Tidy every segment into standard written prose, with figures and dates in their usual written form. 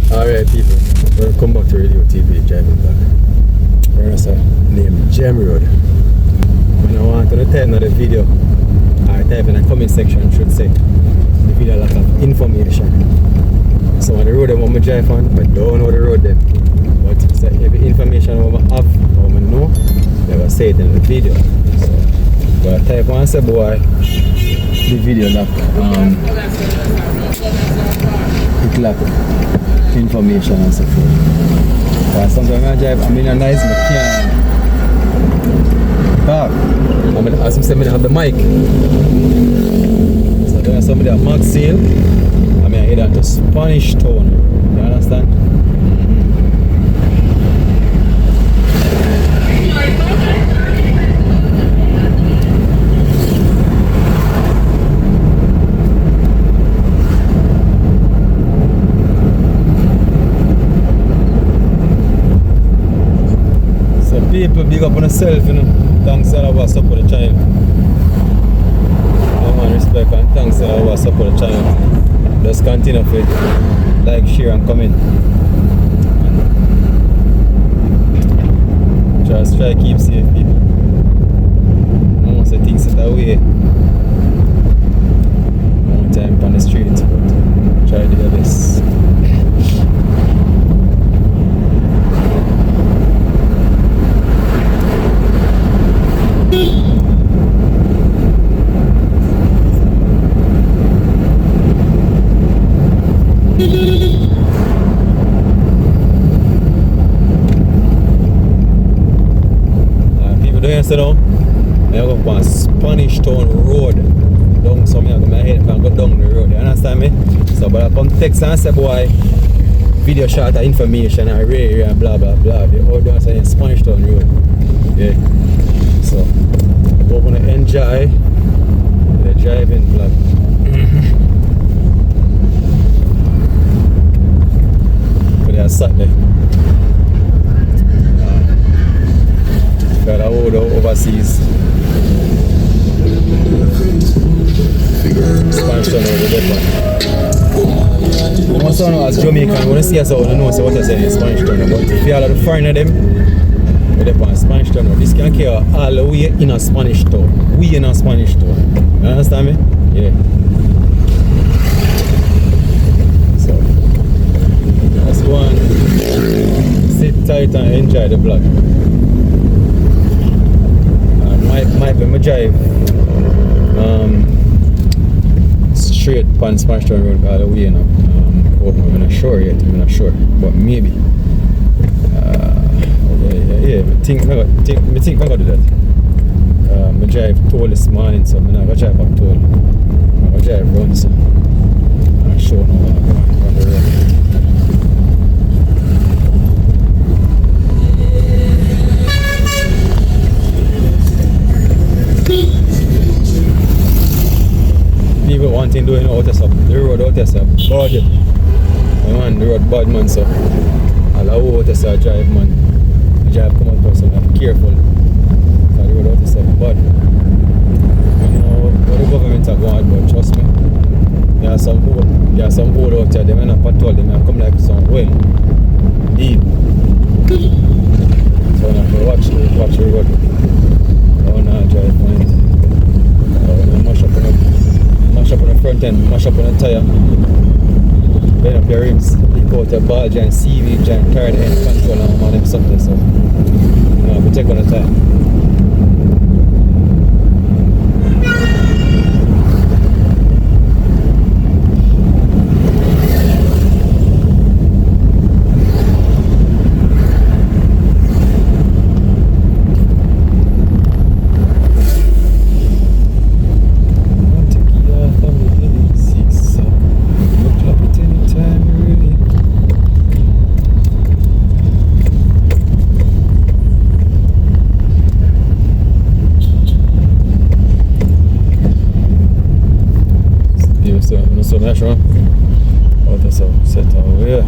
Alright people, welcome back to Radio TV Driving Back. We're on a named Gem Road. When I want to type in the video, or type in the comment section, should say the video lack of information. So on the road I want to drive on, but don't know the road then. But so every information I want to have, I want to know, they will say it in the video. So but I type on and say boy, the video lack it lack information and so forth. But sometimes I drive, I'm in a nice mechanic. As I said, I have the mic. So there are somebody at Maxfield. I head on to Spanish Town. You understand? People big up on yourself, you know. Thanks a lot for support the channel. No man, respect and thanks a lot for support the channel. Just continue to like, share and comment. Just try to keep safe people. Most of the things that away. More time on the street, but try to do your best. So now, I go on Spanish Town Road. Down, so I go down the road. You understand me? So, but I come text and say, boy, video shot of information and area and blah blah blah. They all down in Spanish Town Road. Yeah. So, we're gonna enjoy the driving vlog. But they are sat there. Got a hold overseas. Spanish Town over there. You must know as Jamaican, when you see us out, you know what I say in Spanish Town. But if you all are the foreigner them, we're there on Spanish Town. This can carry all the way in a Spanish Town. We in a Spanish Town. You understand me? Yeah. So, let's go and sit tight and enjoy the vlog. Might be my drive straight pan Spanish Town Road all the way, you know. I'm not sure yet, but maybe. Yeah, I think I got to do that. I drive toll this morning, so I'm not going to drive back toll. I'm going to drive run, so I'm not sure now on the road. People one thing doing out of the road out there, bad. Man, the road bad man, so all out there drive man. The drive come out, so I'm careful. So the road out there bad. You know what the government are going on, but trust me. There are some old out there, they may not patrol, they may come like some well deep. So I have to watch the road. I want to drive on it. I want to mash up on the front end, mash up on the tire, bend up your rims, pick out your ball joint, CV joint, turn the end control and all them something, so you know, we take on the time. So that's right. Oh, that's all set over here.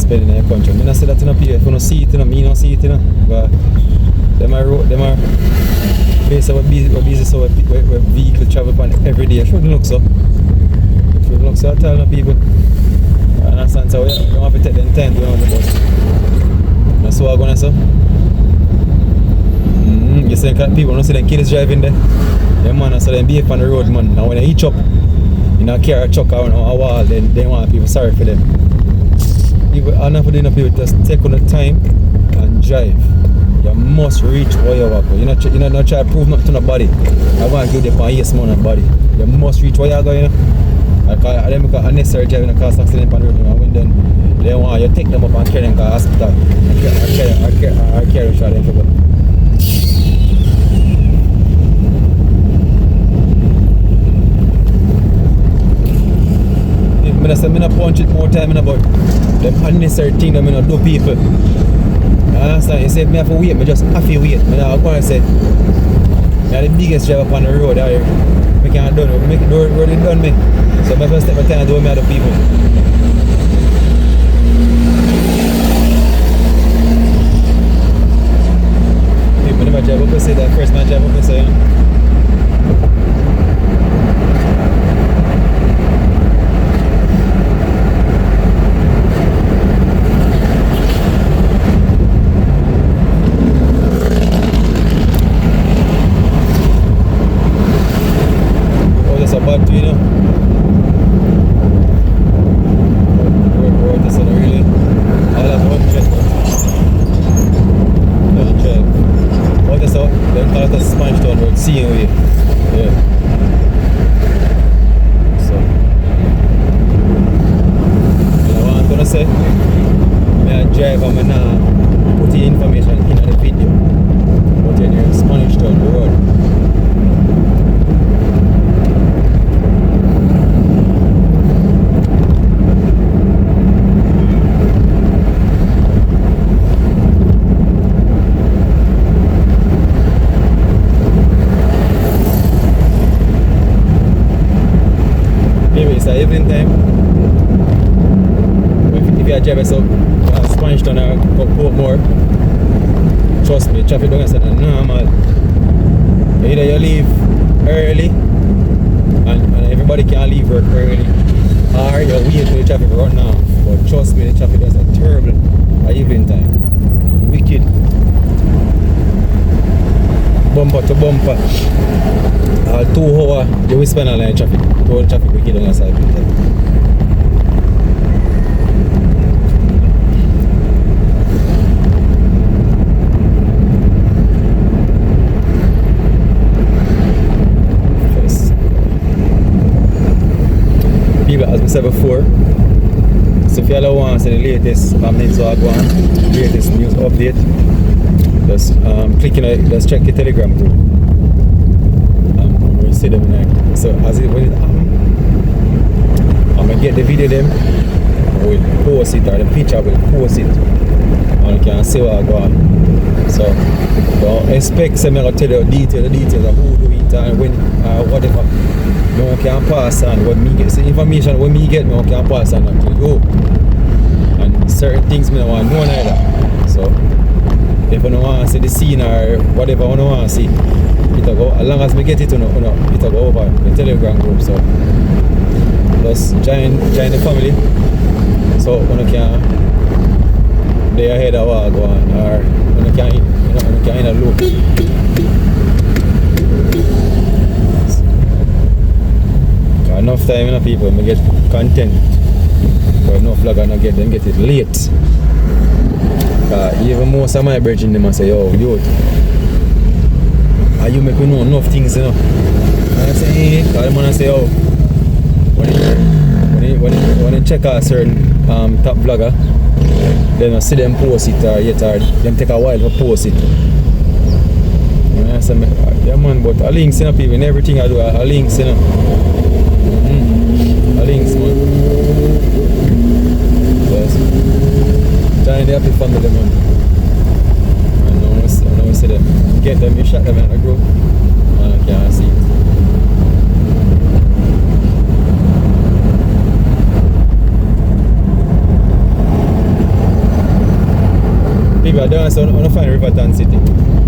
spend in the country. I don't say that to people. If you don't see it, me don't see it. But them are places where busy so where vehicle travel on every day. It shouldn't look so. It shouldn't look so. I tell people. I understand, so you don't have to take them time to on the bus. That's what I'm going to say. You see people don't see them kids driving there. Them man, so them behave on the road, man. Now when they hitch up in a car, a truck or a wall, then they want people sorry for them. People, enough of them people just take on the time and drive. You must reach where you walk. You not try to prove nothing to nobody. I want to give them a yes man on body. You must reach where you go, you know. I them because unnecessary driving a cause accident on the road, and when then they want you take them up and carry them to the hospital. I carry them for them. I say, I punch it more time about them unnecessary things that I do people. You understand? You say, I have to wait, I just have to wait. I'm going to say, I'm the biggest driver on the road. I can't do it. Make it already done me. So I have to step my time and do it with other people. People never drive up and say that first man drive up and say, evening time. If you are driving so Spanish Town or Portmore, trust me, traffic don't get normal. Either you leave early and everybody can leave work early, or you wait till the traffic run off. But trust me, the traffic is terrible at evening time. Wicked. Bumper to bumper. 2 hours you will spend on the traffic. All traffic wicked on your side. People, as we said before, so if you all want to see the latest latest news update, just click in it, just check the Telegram group. We'll see them like so as it when I'm gonna get the video them, we'll post it or the picture will post it and you can see what I go on. So don't expect some to tell you the details of who do it and when whatever. No one can pass on what me get. So information when me get, no one can pass on to you. And certain things me don't want to know neither. So if you don't want to see the scene or whatever you don't want to see, it'll go, as long as me get it, it'll go over the Telegram group. So just join the family. So you can they ahead of what go on, or you can in a loop. Enough time, enough people, I get content. But enough vlogger not get them get it late. Even most of my brethren them say, yo, you make me know enough things, you know. And I say, hey, because the man say, oh, when you check a certain top vlogger, then I see them post it or them take a while to post it. And I say, yeah man, but I links, you know, people, in everything I do, I links, you know. Links, man. Yes. Join the happy family, man. And now we see them. Get them, you shot them in a group. And I can't see it. People I don't want to find Riverton City.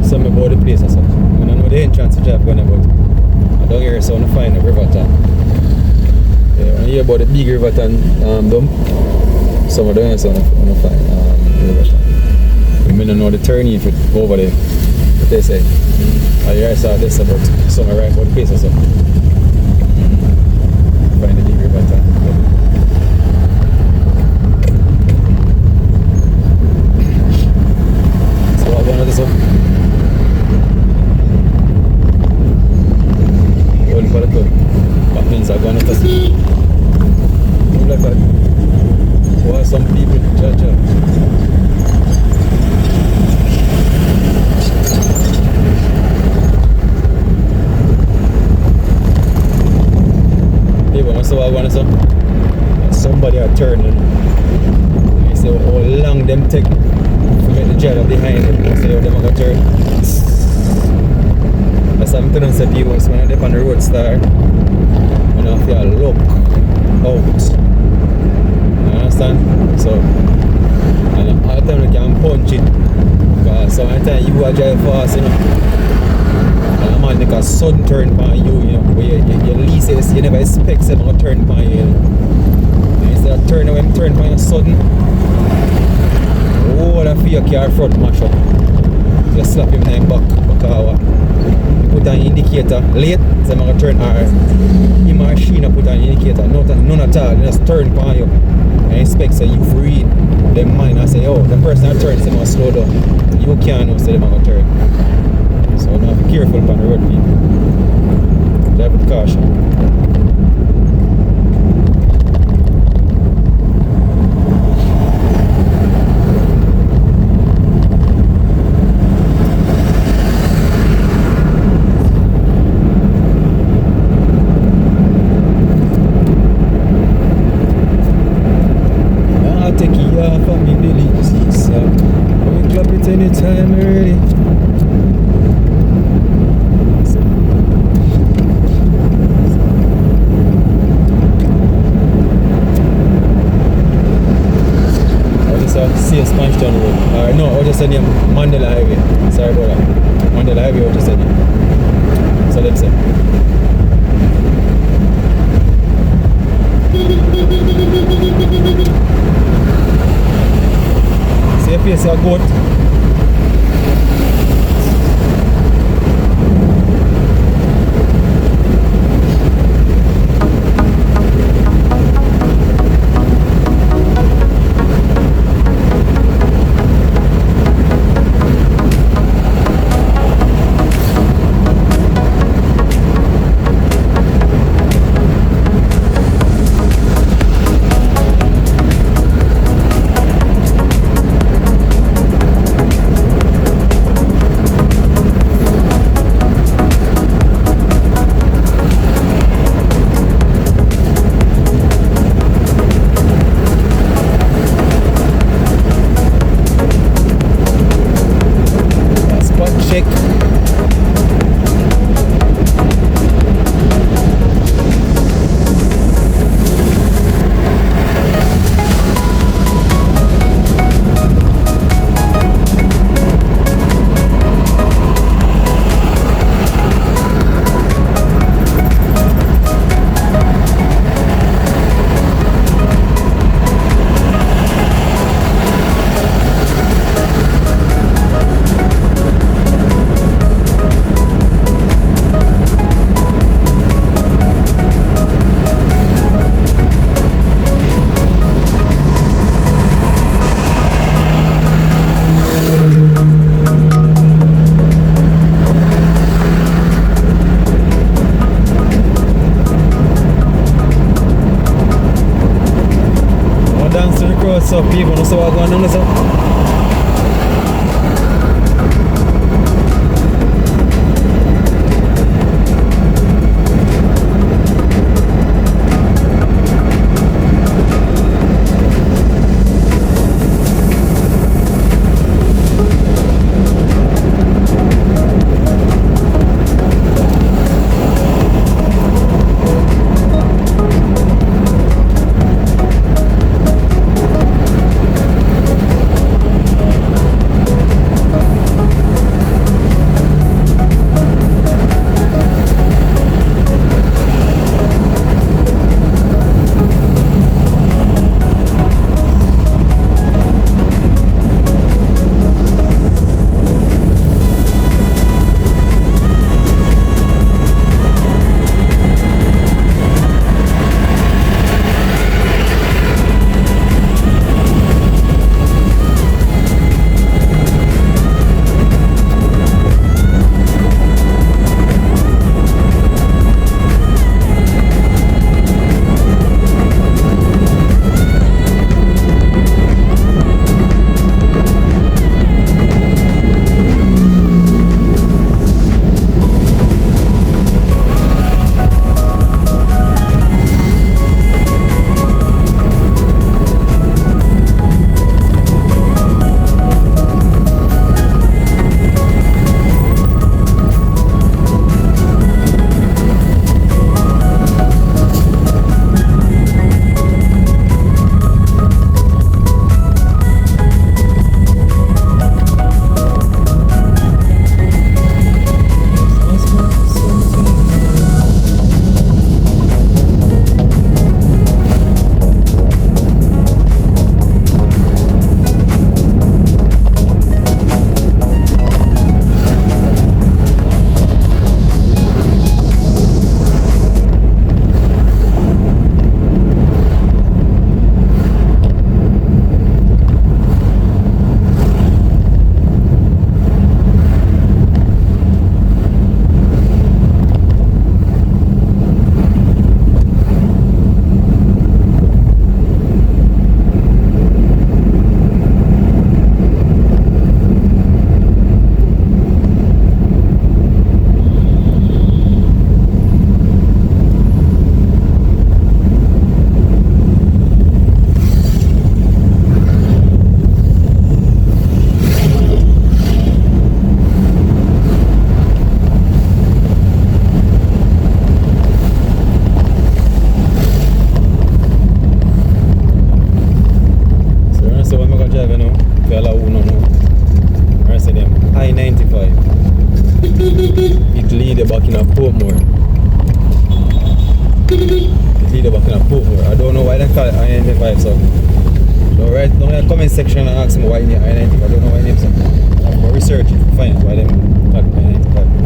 Some about the place or something. I don't know the entrance which I've gone about. I don't hear so I want to find the Riverton. Yeah, when I hear about the big Riverton dump, some of them so I want to find Riverton. I don't know the turning if it's over there. But they say, I hear so this about somewhere right about the place or something. Find the big Riverton. One of this up. All for the club. That means I'm going to see. Look like that. Why some people judge her. People, so I want to say somebody are turning. You see how long them take. Make the jet up behind it, so they're going to turn. That's what I'm telling some people when they're on the road star. When I feel look out. You understand? So, and all the time you can punch it. Because sometimes you are drive fast, you know. And a man make a sudden turn on you, you know. Where you least you never expect someone to turn on you, you know. And instead of turn away, turn on you sudden. Oh, that for your car front mash up. You slap him in the back. You put an indicator late, so I'm going to turn our in my machine put an indicator. None at all. Just turn upon you. And expect so you read them mind and say, oh, the person that turns them must slow down. You can't know, so they're going to turn. So now be careful on the road, people. Drive with caution. Anytime ready. I just see a Sponge Town Road. No, I just said name Mandela Highway. Sorry about that. Mandela Highway, I just said name. So let's say. See if you see a goat. So people know so what's going on, so lead back in a Portmore. It lead back in a Portmore. I don't know why they call it I-95, so don't write down in the comment section and ask me why it I-95. I don't know why it name so. I'm going to research it to find why them call it I-95.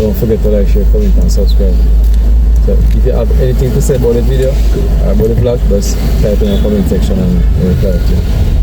Don't forget to like, share, comment and subscribe. So if you have anything to say about the video or about the vlog, just type in the comment section and we'll reply to you.